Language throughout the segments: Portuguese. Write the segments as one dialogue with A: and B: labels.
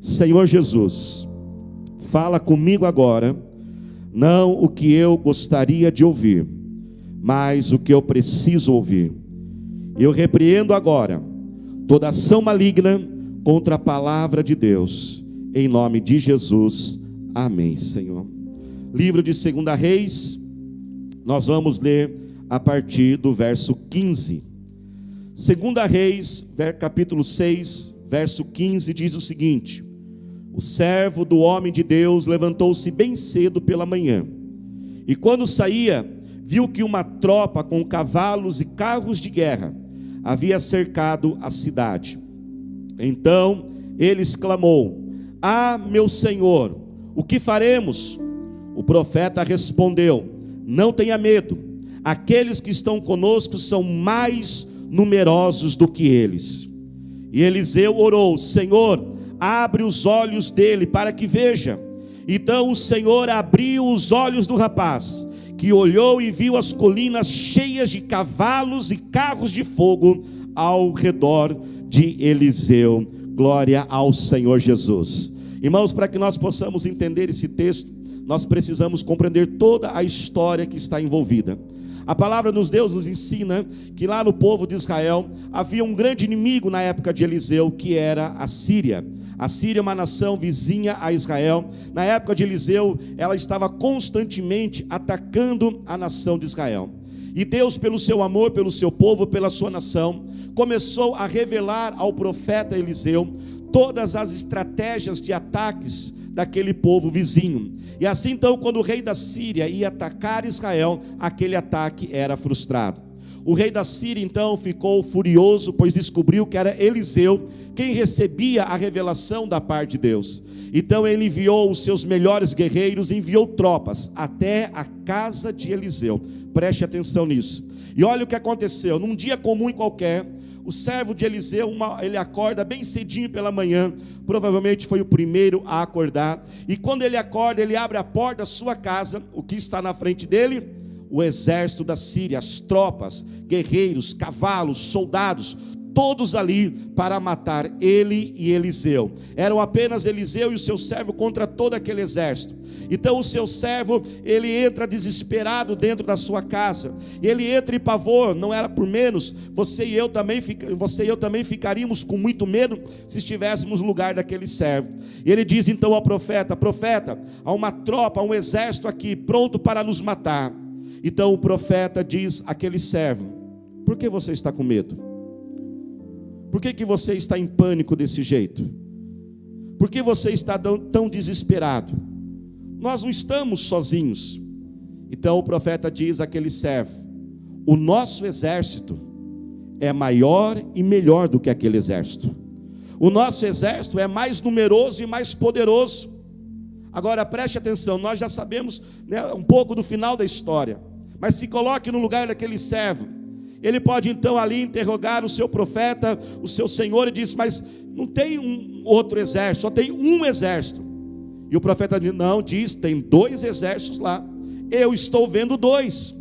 A: Senhor Jesus, fala comigo agora, não o que eu gostaria de ouvir, mas o que eu preciso ouvir. Eu repreendo agora toda ação maligna contra a palavra de Deus, em nome de Jesus, amém, Senhor. Livro de 2 Reis, nós vamos ler a partir do verso 15. 2 Reis, capítulo 6, verso 15, diz o seguinte: o servo do homem de Deus levantou-se bem cedo pela manhã, e quando saía, viu que uma tropa com cavalos e carros de guerra havia cercado a cidade. Então ele exclamou: ah, meu senhor, o que faremos? O profeta respondeu: não tenha medo, aqueles que estão conosco são mais numerosos do que eles. E Eliseu orou: Senhor, abre os olhos dele para que veja. Então o Senhor abriu os olhos do rapaz, que olhou e viu as colinas cheias de cavalos e carros de fogo ao redor de Eliseu. Glória ao Senhor Jesus. Irmãos, para que nós possamos entender esse texto, nós precisamos compreender toda a história que está envolvida. A palavra de Deus nos ensina que lá no povo de Israel havia um grande inimigo na época de Eliseu, que era a Síria. A Síria é uma nação vizinha a Israel. Na época de Eliseu, ela estava constantemente atacando a nação de Israel. E Deus, pelo seu amor, pelo seu povo, pela sua nação, começou a revelar ao profeta Eliseu todas as estratégias de ataques daquele povo vizinho. E assim então, quando o rei da Síria ia atacar Israel, aquele ataque era frustrado. O rei da Síria então ficou furioso, pois descobriu que era Eliseu quem recebia a revelação da parte de Deus. Então ele enviou os seus melhores guerreiros, enviou tropas até a casa de Eliseu. Preste atenção nisso. E olha o que aconteceu. Num dia comum e qualquer, o servo de Eliseu, ele acorda bem cedinho pela manhã, provavelmente foi o primeiro a acordar, e quando ele acorda, ele abre a porta da sua casa. O que está na frente dele? O exército da Síria, as tropas, guerreiros, cavalos, soldados, todos ali para matar ele e Eliseu. Eram apenas Eliseu e o seu servo contra todo aquele exército. Então o seu servo, ele entra desesperado dentro da sua casa, ele entra em pavor. Não era por menos, você e eu também ficaríamos com muito medo se estivéssemos no lugar daquele servo. E ele diz então ao profeta: profeta, há uma tropa, há um exército aqui pronto para nos matar. Então o profeta diz àquele servo: por que você está com medo? Por que você está em pânico desse jeito? Por que você está tão desesperado? Nós não estamos sozinhos. Então o profeta diz àquele servo: o nosso exército é maior e melhor do que aquele exército. O nosso exército é mais numeroso e mais poderoso. Agora preste atenção, nós já sabemos, um pouco do final da história, mas se coloque no lugar daquele servo. Ele pode então ali interrogar o seu profeta, o seu senhor, e diz: mas não tem um outro exército, só tem um exército. E o profeta diz: não, tem 2 exércitos lá, eu estou vendo 2,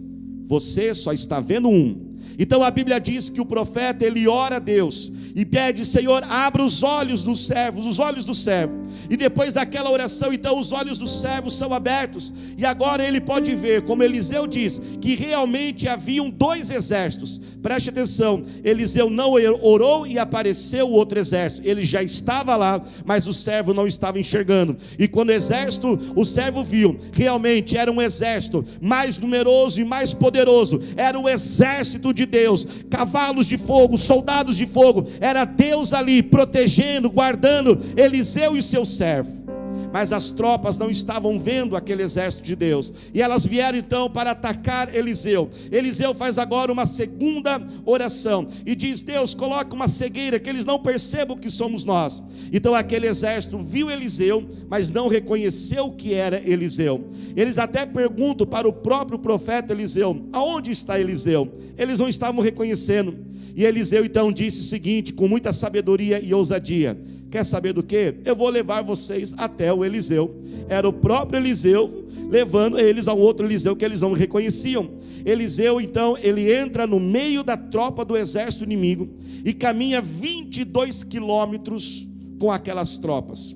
A: você só está vendo um. Então a Bíblia diz que o profeta, ele ora a Deus e pede: Senhor, abra os olhos dos servos, os olhos do servo. E depois daquela oração, então os olhos do servo são abertos, e agora ele pode ver, como Eliseu diz, que realmente haviam 2 exércitos. Preste atenção, Eliseu não orou e apareceu o outro exército, ele já estava lá, mas o servo não estava enxergando. E quando o servo viu, realmente era um exército mais numeroso e mais poderoso, era o exército de Deus, cavalos de fogo, soldados de fogo, era Deus ali protegendo, guardando Eliseu e seu servo. Mas as tropas não estavam vendo aquele exército de Deus, e elas vieram então para atacar Eliseu. Eliseu faz agora uma segunda oração e diz: Deus, coloca uma cegueira, que eles não percebam que somos nós. Então aquele exército viu Eliseu, mas não reconheceu que era Eliseu. Eles até perguntam para o próprio profeta Eliseu: aonde está Eliseu? Eles não estavam reconhecendo. E Eliseu então disse o seguinte, com muita sabedoria e ousadia: quer saber do que? Eu vou levar vocês até o Eliseu. Era o próprio Eliseu levando eles ao outro Eliseu que eles não reconheciam. Eliseu então, ele entra no meio da tropa do exército inimigo e caminha 22 quilômetros com aquelas tropas.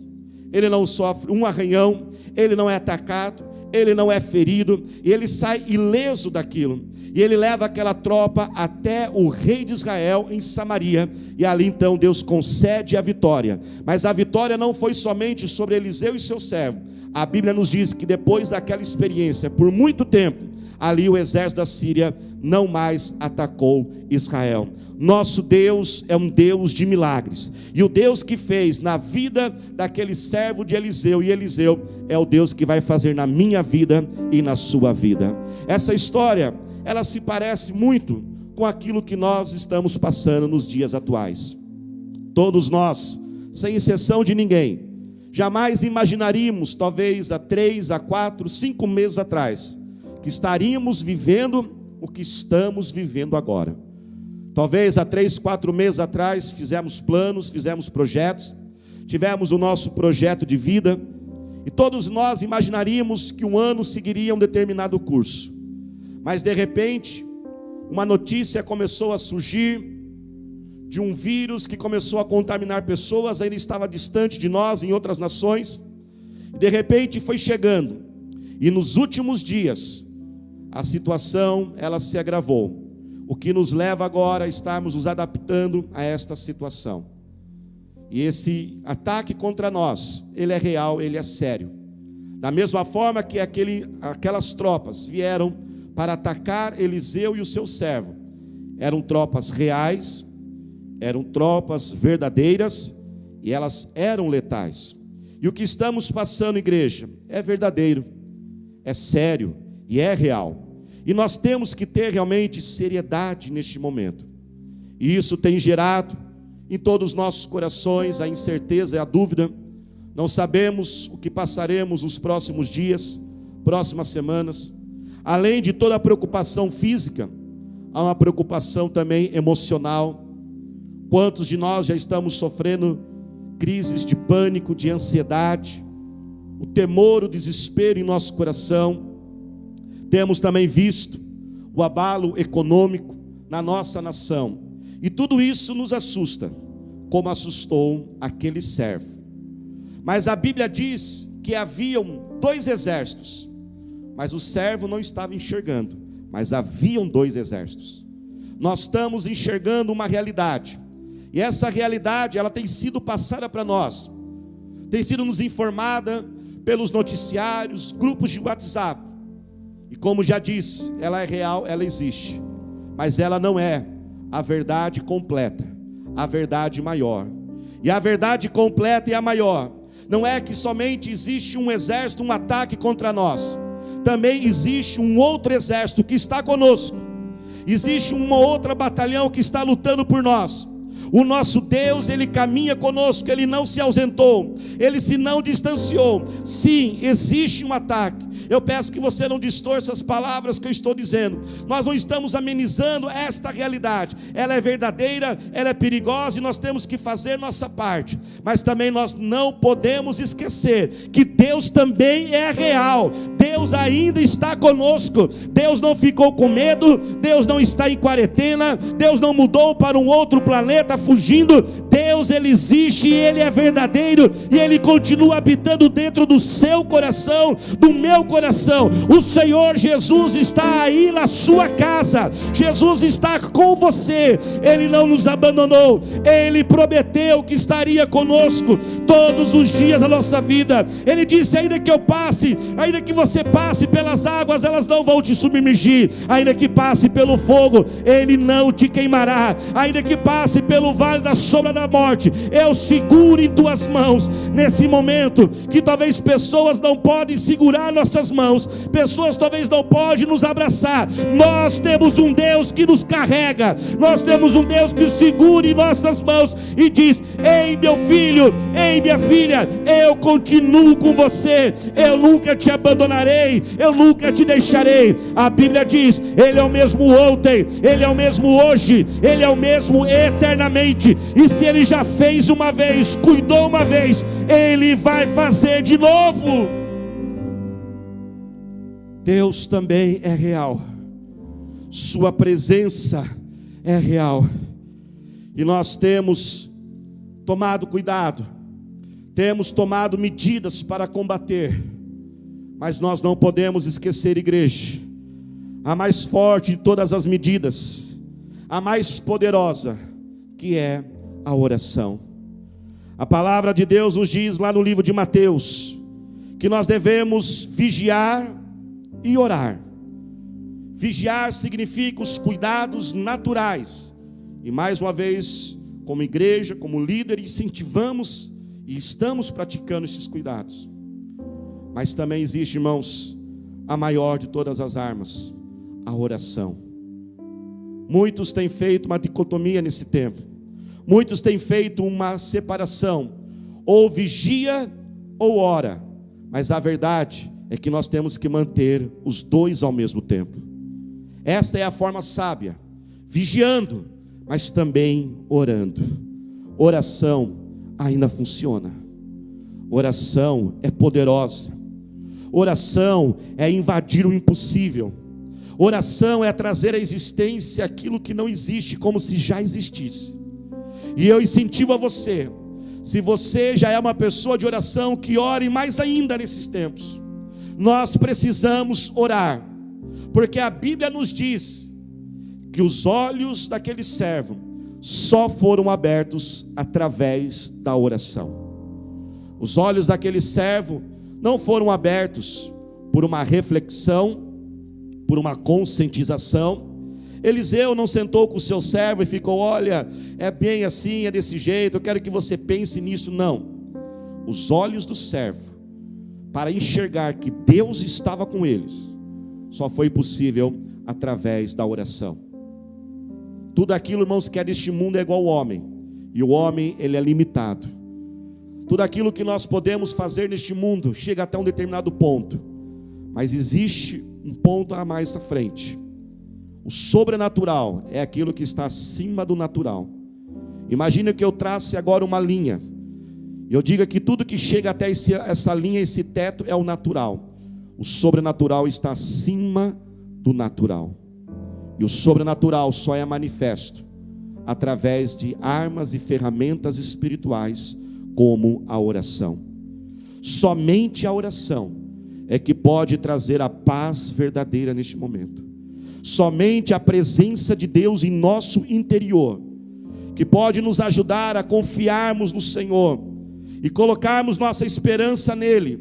A: ele não sofre um arranhão, ele não é atacado, ele não é ferido, e ele sai ileso daquilo. E ele leva aquela tropa até o rei de Israel em Samaria, e ali então Deus concede a vitória. Mas a vitória não foi somente sobre Eliseu e seu servo. A Bíblia nos diz que depois daquela experiência, por muito tempo, ali o exército da Síria não mais atacou Israel. Nosso Deus é um Deus de milagres, e o Deus que fez na vida daquele servo de Eliseu, e Eliseu é o Deus que vai fazer na minha vida e na sua vida. Essa história, ela se parece muito com aquilo que nós estamos passando nos dias atuais. Todos nós, sem exceção de ninguém, jamais imaginaríamos, talvez há 3, a 4, 5 meses atrás, que estaríamos vivendo o que estamos vivendo agora. Talvez há 3, 4 meses atrás fizemos planos, fizemos projetos, tivemos o nosso projeto de vida, e todos nós imaginaríamos que um ano seguiria um determinado curso. Mas de repente, uma notícia começou a surgir de um vírus que começou a contaminar pessoas, ainda estava distante de nós, em outras nações, e de repente foi chegando, e nos últimos dias, a situação ela se agravou, o que nos leva agora a estarmos nos adaptando a esta situação. E esse ataque contra nós, ele é real, ele é sério. Da mesma forma que aquelas tropas vieram para atacar Eliseu e o seu servo, eram tropas reais, eram tropas verdadeiras, e elas eram letais. E o que estamos passando, igreja, é verdadeiro, é sério e é real. E nós temos que ter realmente seriedade neste momento. E isso tem gerado em todos os nossos corações a incerteza e a dúvida. Não sabemos o que passaremos nos próximos dias, próximas semanas. Além de toda a preocupação física, há uma preocupação também emocional. Quantos de nós já estamos sofrendo crises de pânico, de ansiedade, o temor, o desespero em nosso coração. Temos também visto o abalo econômico na nossa nação, e tudo isso nos assusta, como assustou aquele servo. Mas a Bíblia diz que haviam 2 exércitos, mas o servo não estava enxergando, mas haviam 2 exércitos. Nós estamos enxergando uma realidade, e essa realidade ela tem sido passada para nós, tem sido nos informada pelos noticiários, grupos de WhatsApp. E como já disse, ela é real, ela existe, mas ela não é a verdade completa, a verdade maior. E a verdade completa e a maior não é que somente existe um exército, um ataque contra nós. Também existe um outro exército que está conosco. Existe uma outra batalhão que está lutando por nós. O nosso Deus, Ele caminha conosco, Ele não se ausentou, Ele se não distanciou. Sim, existe um ataque. Eu peço que você não distorça as palavras que eu estou dizendo. Nós não estamos amenizando esta realidade. Ela é verdadeira, ela é perigosa, e nós temos que fazer nossa parte. Mas também nós não podemos esquecer que Deus também é real. Deus ainda está conosco. Deus não ficou com medo, Deus não está em quarentena, Deus não mudou para um outro planeta fugindo. Deus, Ele existe, e Ele é verdadeiro, e Ele continua habitando dentro do seu coração, do meu coração. O Senhor Jesus está aí na sua casa. Jesus está com você. Ele não nos abandonou. Ele prometeu que estaria conosco todos os dias da nossa vida. Ele disse: ainda que eu passe, ainda que você passe pelas águas, elas não vão te submergir. Ainda que passe pelo fogo, Ele não te queimará. Ainda que passe pelo vale da sombra da morte, eu seguro em tuas mãos. Nesse momento que talvez pessoas não podem segurar nossas mãos, pessoas talvez não podem nos abraçar, nós temos um Deus que nos carrega. Nós temos um Deus que segura em nossas mãos e diz: ei meu filho, ei minha filha, eu continuo com você, eu nunca te abandonarei, eu nunca te deixarei. A Bíblia diz: Ele é o mesmo ontem, Ele é o mesmo hoje, Ele é o mesmo eternamente. E se Ele já fez uma vez, cuidou uma vez, Ele vai fazer de novo. Deus também é real, sua presença é real, e nós temos tomado cuidado, Temos tomado medidas para combater, mas nós não podemos esquecer, igreja, a mais forte de todas as medidas, a mais poderosa, que é a oração. A palavra de Deus nos diz lá no livro de Mateus, que nós devemos vigiar e orar. Vigiar significa os cuidados naturais, e mais uma vez, como igreja, como líder, incentivamos e estamos praticando esses cuidados. Mas também existe, irmãos, a maior de todas as armas, a oração. Muitos têm feito uma dicotomia nesse tempo. Muitos têm feito uma separação, ou vigia ou ora. Mas a verdade é que nós temos que manter os dois ao mesmo tempo. Esta é a forma sábia, vigiando, mas também orando. Oração ainda funciona. Oração é poderosa. Oração é invadir o impossível. Oração é trazer à existência aquilo que não existe, como se já existisse. E eu incentivo a você, se você já é uma pessoa de oração, que ore mais ainda nesses tempos. Nós precisamos orar, porque a Bíblia nos diz que os olhos daquele servo só foram abertos através da oração. Os olhos daquele servo não foram abertos por uma reflexão, por uma conscientização. Eliseu não sentou com o seu servo e ficou: olha, é bem assim, é desse jeito, eu quero que você pense nisso. Não. Os olhos do servo, para enxergar que Deus estava com eles, só foi possível através da oração. Tudo aquilo, irmãos, que é deste mundo é igual ao homem, e o homem, ele é limitado. Tudo aquilo que nós podemos fazer neste mundo chega até um determinado ponto, mas existe um ponto a mais à frente. O sobrenatural é aquilo que está acima do natural. Imagina que eu trace agora uma linha, e eu diga que tudo que chega até essa linha, esse teto, é o natural. O sobrenatural está acima do natural. E o sobrenatural só é manifesto através de armas e ferramentas espirituais, como a oração. Somente a oração é que pode trazer a paz verdadeira neste momento. Somente a presença de Deus em nosso interior, que pode nos ajudar a confiarmos no Senhor e colocarmos nossa esperança nele,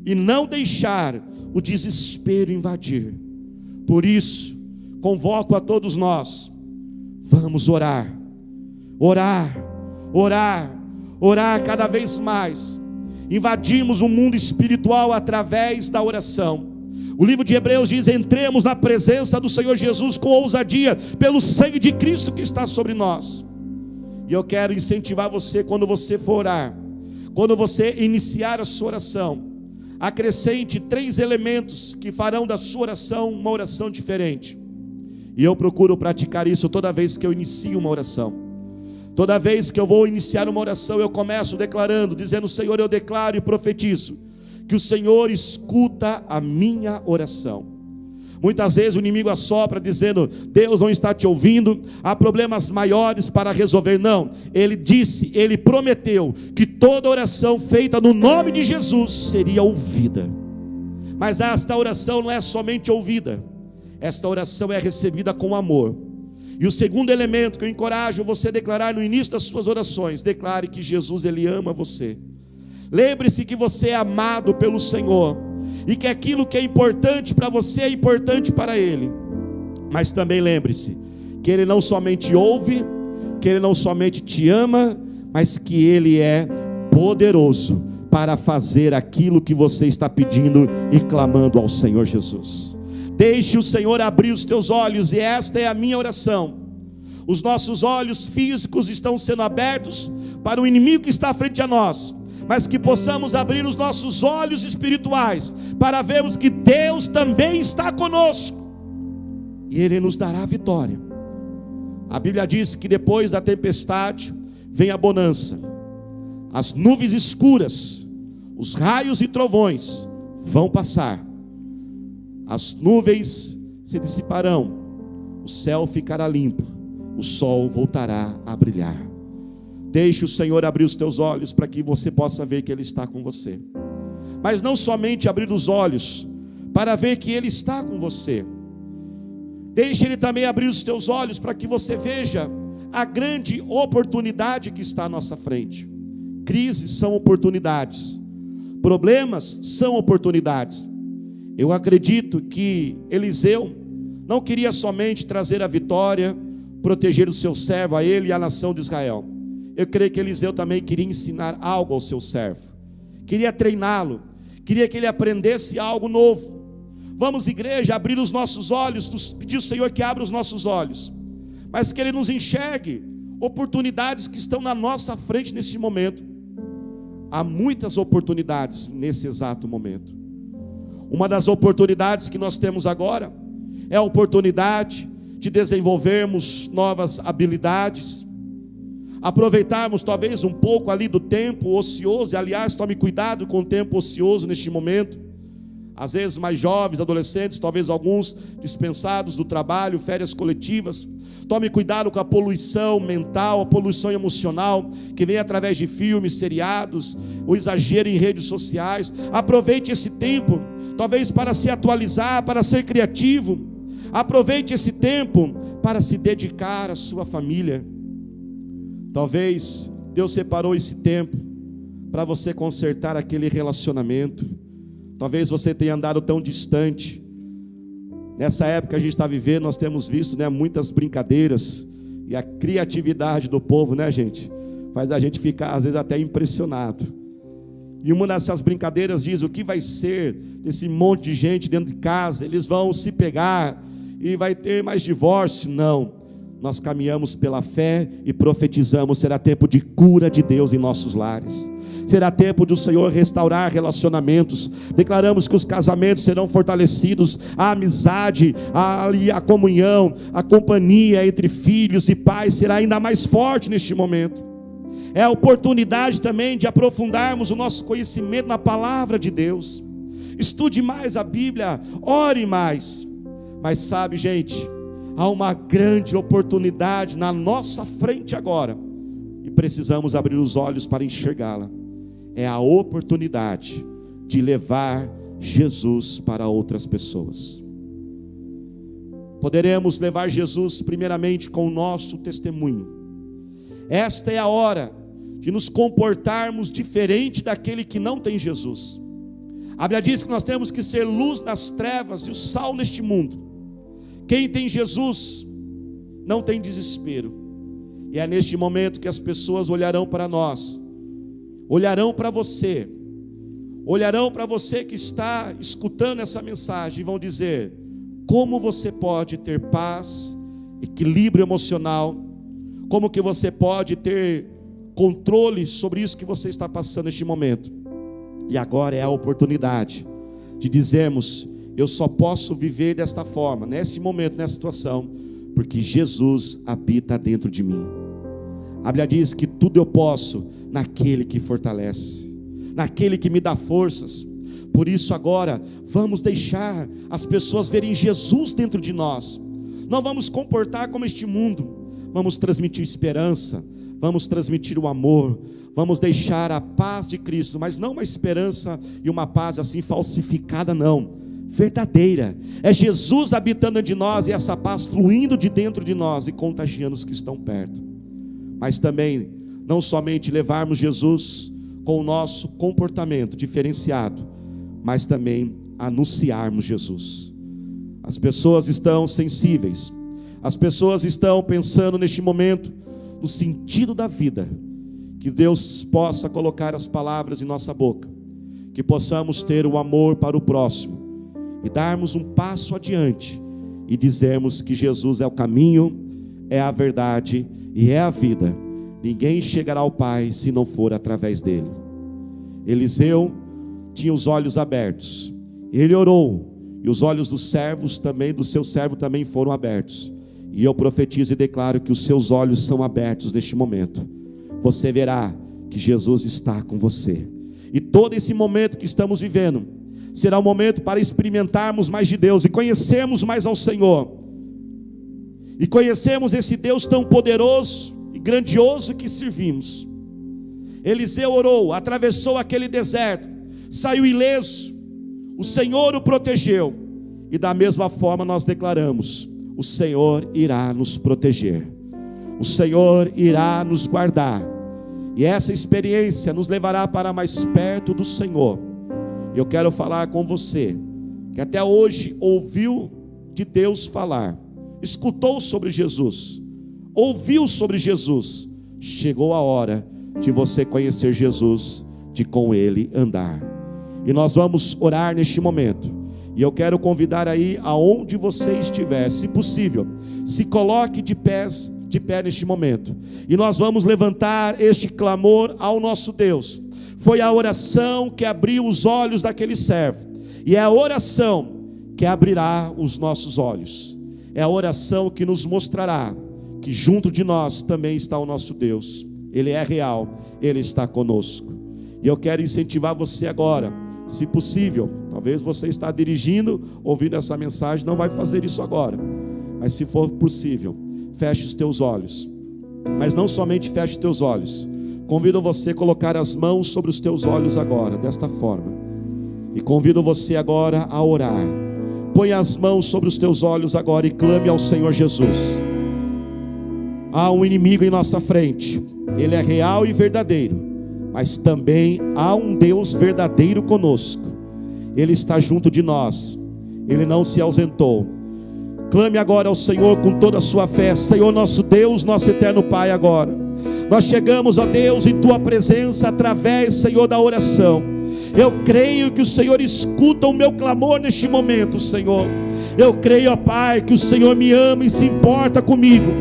A: e não deixar o desespero invadir. Por isso, convoco a todos nós: vamos orar, orar, orar, orar cada vez mais. Invadimos o mundo espiritual através da oração. O livro de Hebreus diz: entremos na presença do Senhor Jesus com ousadia, pelo sangue de Cristo que está sobre nós. E eu quero incentivar você, quando você for orar, quando você iniciar a sua oração, acrescente 3 elementos que farão da sua oração uma oração diferente. E eu procuro praticar isso toda vez que eu inicio uma oração. Toda vez que eu vou iniciar uma oração, eu começo declarando, dizendo: Senhor, eu declaro e profetizo que o Senhor escuta a minha oração. Muitas vezes o inimigo assopra dizendo: Deus não está te ouvindo, há problemas maiores para resolver. Não, ele disse, ele prometeu que toda oração feita no nome de Jesus seria ouvida. Mas esta oração não é somente ouvida, esta oração é recebida com amor. E o segundo elemento que eu encorajo você a declarar no início das suas orações: declare que Jesus, ele ama você. Lembre-se que você é amado pelo Senhor, e que aquilo que é importante para você é importante para Ele. Mas também lembre-se que Ele não somente ouve, que Ele não somente te ama, mas que Ele é poderoso para fazer aquilo que você está pedindo e clamando ao Senhor Jesus. Deixe o Senhor abrir os teus olhos, e esta é a minha oração. Os nossos olhos físicos estão sendo abertos para o inimigo que está à frente a nós, mas que possamos abrir os nossos olhos espirituais para vermos que Deus também está conosco, e Ele nos dará a vitória. A Bíblia diz que depois da tempestade vem a bonança. As nuvens escuras, os raios e trovões vão passar, as nuvens se dissiparão, o céu ficará limpo, o sol voltará a brilhar. Deixe o Senhor abrir os teus olhos para que você possa ver que Ele está com você. Mas não somente abrir os olhos para ver que Ele está com você. Deixe Ele também abrir os teus olhos para que você veja a grande oportunidade que está à nossa frente. Crises são oportunidades. Problemas são oportunidades. Eu acredito que Eliseu não queria somente trazer a vitória, proteger o seu servo, a ele e a nação de Israel. Eu creio que Eliseu também queria ensinar algo ao seu servo, queria treiná-lo, queria que ele aprendesse algo novo. Vamos, igreja, abrir os nossos olhos, pedir ao Senhor que abra os nossos olhos, mas que Ele nos enxergue oportunidades que estão na nossa frente nesse momento. Há muitas oportunidades nesse exato momento. Uma das oportunidades que nós temos agora é a oportunidade de desenvolvermos novas habilidades, aproveitarmos talvez um pouco ali do tempo ocioso. E aliás, tome cuidado com o tempo ocioso neste momento. Às vezes mais jovens, adolescentes, talvez alguns dispensados do trabalho, férias coletivas. Tome cuidado com a poluição mental, a poluição emocional, que vem através de filmes, seriados, o exagero em redes sociais. Aproveite esse tempo, talvez para se atualizar, para ser criativo. Aproveite esse tempo para se dedicar à sua família. Talvez Deus separou esse tempo para você consertar aquele relacionamento. Talvez você tenha andado tão distante. Nessa época que a gente está vivendo, nós temos visto, muitas brincadeiras. E a criatividade do povo, gente, faz a gente ficar às vezes até impressionado. E uma dessas brincadeiras diz: o que vai ser desse monte de gente dentro de casa? Eles vão se pegar e vai ter mais divórcio? Não. Nós caminhamos pela fé e profetizamos: será tempo de cura de Deus em nossos lares. Será tempo do Senhor restaurar relacionamentos. Declaramos que os casamentos serão fortalecidos, a amizade, a comunhão, a companhia entre filhos e pais será ainda mais forte neste momento. É a oportunidade também de aprofundarmos o nosso conhecimento na palavra de Deus. Estude mais a Bíblia, ore mais. Mas sabe, gente, há uma grande oportunidade na nossa frente agora, e precisamos abrir os olhos para enxergá-la. É a oportunidade de levar Jesus para outras pessoas. Poderemos levar Jesus primeiramente com o nosso testemunho. Esta é a hora de nos comportarmos diferente daquele que não tem Jesus. A Bíblia diz que nós temos que ser luz nas trevas e o sal neste mundo. Quem tem Jesus não tem desespero. E é neste momento que as pessoas olharão para nós, olharão para você que está escutando essa mensagem, e vão dizer: como você pode ter paz, equilíbrio emocional, como que você pode ter controle sobre isso que você está passando neste momento. E agora é a oportunidade de dizermos: eu só posso viver desta forma, neste momento, nessa situação, porque Jesus habita dentro de mim. A Bíblia diz que tudo eu posso naquele que fortalece, naquele que me dá forças. Por isso agora, vamos deixar as pessoas verem Jesus dentro de nós. Não vamos comportar como este mundo. Vamos transmitir esperança, vamos transmitir o amor, vamos deixar a paz de Cristo, mas não uma esperança e uma paz assim falsificada, não, verdadeira. É Jesus habitando de nós e essa paz fluindo de dentro de nós e contagiando os que estão perto. Mas também, não somente levarmos Jesus com o nosso comportamento diferenciado, mas também anunciarmos Jesus. As pessoas estão sensíveis, as pessoas estão pensando neste momento no sentido da vida. Que Deus possa colocar as palavras em nossa boca, que possamos ter o amor para o próximo e darmos um passo adiante e dizermos que Jesus é o caminho, é a verdade e é a vida. Ninguém chegará ao Pai se não for através dele. Eliseu tinha os olhos abertos, ele orou, e os olhos dos servos também, do seu servo também foram abertos. E eu profetizo e declaro que os seus olhos são abertos neste momento. Você verá que Jesus está com você. E todo esse momento que estamos vivendo será um momento para experimentarmos mais de Deus e conhecermos mais ao Senhor. E conhecermos esse Deus tão poderoso e grandioso que servimos. Eliseu orou, atravessou aquele deserto, saiu ileso, o Senhor o protegeu. E da mesma forma nós declaramos: o Senhor irá nos proteger, o Senhor irá nos guardar, e essa experiência nos levará para mais perto do Senhor. E eu quero falar com você, que até hoje ouviu de Deus falar, escutou sobre Jesus, ouviu sobre Jesus. Chegou a hora de você conhecer Jesus, de com Ele andar. E nós vamos orar neste momento. E eu quero convidar aí, aonde você estiver, se possível, se coloque de pé neste momento. E nós vamos levantar este clamor ao nosso Deus. Foi a oração que abriu os olhos daquele servo, e é a oração que abrirá os nossos olhos. É a oração que nos mostrará que junto de nós também está o nosso Deus. Ele é real, Ele está conosco. E eu quero incentivar você agora, se possível. Talvez você está dirigindo, ouvindo essa mensagem, não vai fazer isso agora, mas se for possível, feche os teus olhos. Mas não somente feche os teus olhos, convido você a colocar as mãos sobre os teus olhos agora, desta forma. E convido você agora a orar. Põe as mãos sobre os teus olhos agora e clame ao Senhor Jesus. Há um inimigo em nossa frente, ele é real e verdadeiro, mas também há um Deus verdadeiro conosco. Ele está junto de nós, Ele não se ausentou. Clame agora ao Senhor com toda a sua fé. Senhor nosso Deus, nosso eterno Pai, agora nós chegamos, ó Deus, em Tua presença através, Senhor, da oração. Eu creio que o Senhor escuta o meu clamor neste momento, Senhor. Eu creio, ó Pai, que o Senhor me ama e se importa comigo.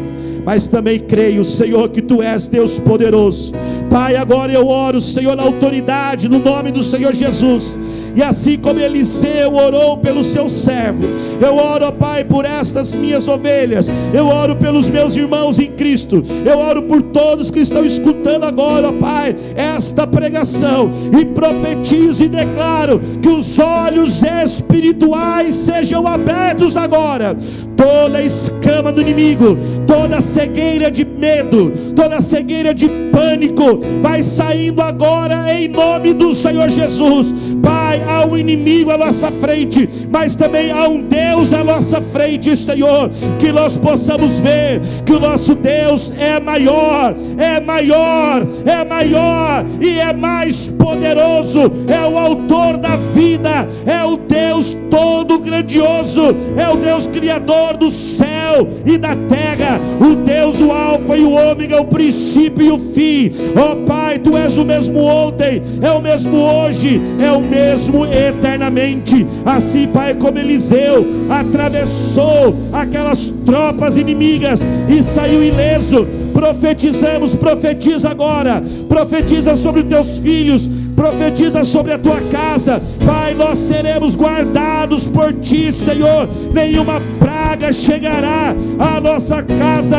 A: Mas também creio, Senhor, que Tu és Deus poderoso. Pai, agora eu oro, Senhor, na autoridade, no nome do Senhor Jesus. E assim como Eliseu orou pelo seu servo, eu oro, ó Pai, por estas minhas ovelhas. Eu oro pelos meus irmãos em Cristo. Eu oro por todos que estão escutando agora, ó Pai, esta pregação. E profetizo e declaro que os olhos espirituais sejam abertos agora. Toda escama do inimigo, toda cegueira de medo, toda cegueira de pânico, vai saindo agora em nome do Senhor Jesus. Pai, há um inimigo à nossa frente, mas também há um Deus à nossa frente, Senhor. Que nós possamos ver que o nosso Deus é maior, é maior, é maior e é mais poderoso. É o autor da vida, é o Deus todo grandioso, é o Deus criador do céu e da terra, o Deus, o alfa e o ômega, o princípio e o fim. Ó Pai, Tu és o mesmo ontem, é o mesmo hoje, é o mesmo eternamente. Assim, Pai, como Eliseu atravessou aquelas tropas inimigas e saiu ileso, profetizamos, profetiza agora, profetiza sobre os Teus filhos, profetiza sobre a Tua casa. Pai, nós seremos guardados por Ti, Senhor. Nenhuma praga chegará à nossa casa,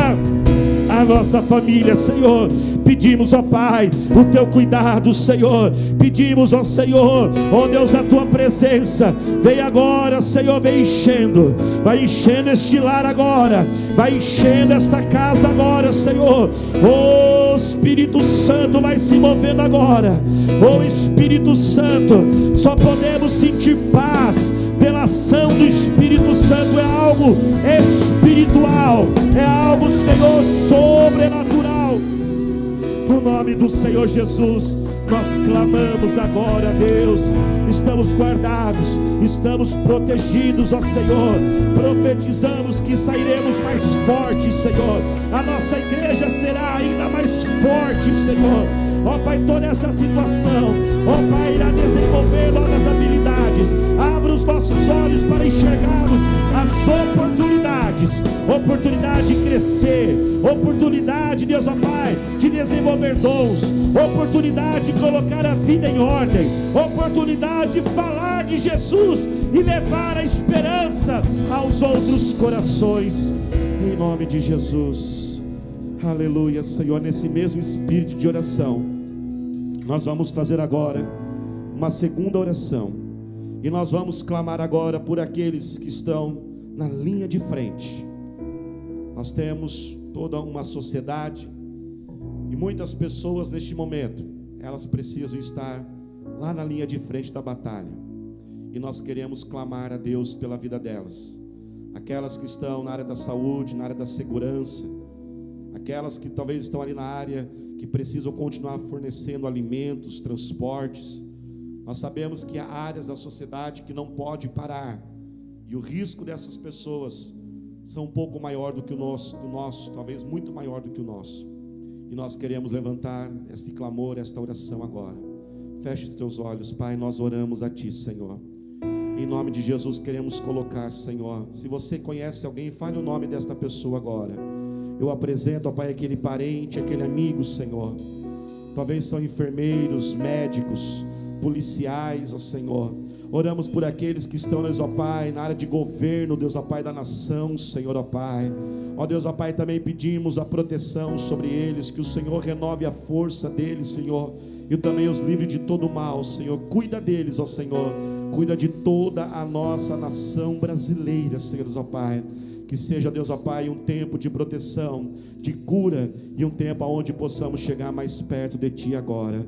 A: à nossa família, Senhor. Pedimos, ó Pai, o Teu cuidado, Senhor. Pedimos, ó Senhor, ó Deus, a Tua presença. Vem agora, Senhor, vem enchendo. Vai enchendo este lar agora. Vai enchendo esta casa agora, Senhor. Ô Espírito Santo, vai se movendo agora. Ô Espírito Santo, só podemos sentir paz pela ação do Espírito Santo. É algo espiritual, é algo, Senhor, sobrenatural. No nome do Senhor Jesus, nós clamamos agora, Deus. Estamos guardados, estamos protegidos, ó Senhor. Profetizamos que sairemos mais fortes, Senhor. A nossa igreja será ainda mais forte, Senhor. Ó Pai, toda essa situação, ó Pai, irá desenvolver novas habilidades. Abra os nossos olhos para enxergarmos as oportunidades. Oportunidade de crescer, oportunidade, Deus, ó Pai, de desenvolver dons, oportunidade de colocar a vida em ordem, oportunidade de falar de Jesus e levar a esperança aos outros corações, em nome de Jesus. Aleluia, Senhor. Nesse mesmo espírito de oração, nós vamos fazer agora uma segunda oração, e nós vamos clamar agora por aqueles que estão na linha de frente. Nós temos toda uma sociedade e muitas pessoas neste momento elas precisam estar lá na linha de frente da batalha. E nós queremos clamar a Deus pela vida delas. Aquelas que estão na área da saúde, na área da segurança, aquelas que talvez estão ali na área que precisam continuar fornecendo alimentos, transportes. Nós sabemos que há áreas da sociedade que não pode parar, e o risco dessas pessoas são um pouco maior do que o nosso, talvez muito maior do que o nosso. E nós queremos levantar este clamor, esta oração agora. Feche os teus olhos, Pai, nós oramos a Ti, Senhor. Em nome de Jesus queremos colocar, Senhor, se você conhece alguém, fale o nome desta pessoa agora. Eu apresento, ó Pai, aquele parente, aquele amigo, Senhor. Talvez são enfermeiros, médicos, policiais, ó Senhor. Oramos por aqueles que estão, Deus, ó Pai, na área de governo, Deus, ó Pai, da nação, Senhor, ó Pai. Ó Deus, ó Pai, também pedimos a proteção sobre eles, que o Senhor renove a força deles, Senhor, e também os livre de todo mal, Senhor. Cuida deles, ó Senhor, cuida de toda a nossa nação brasileira, Senhor, ó Pai. Que seja, Deus, ó Pai, um tempo de proteção, de cura, e um tempo onde possamos chegar mais perto de Ti agora.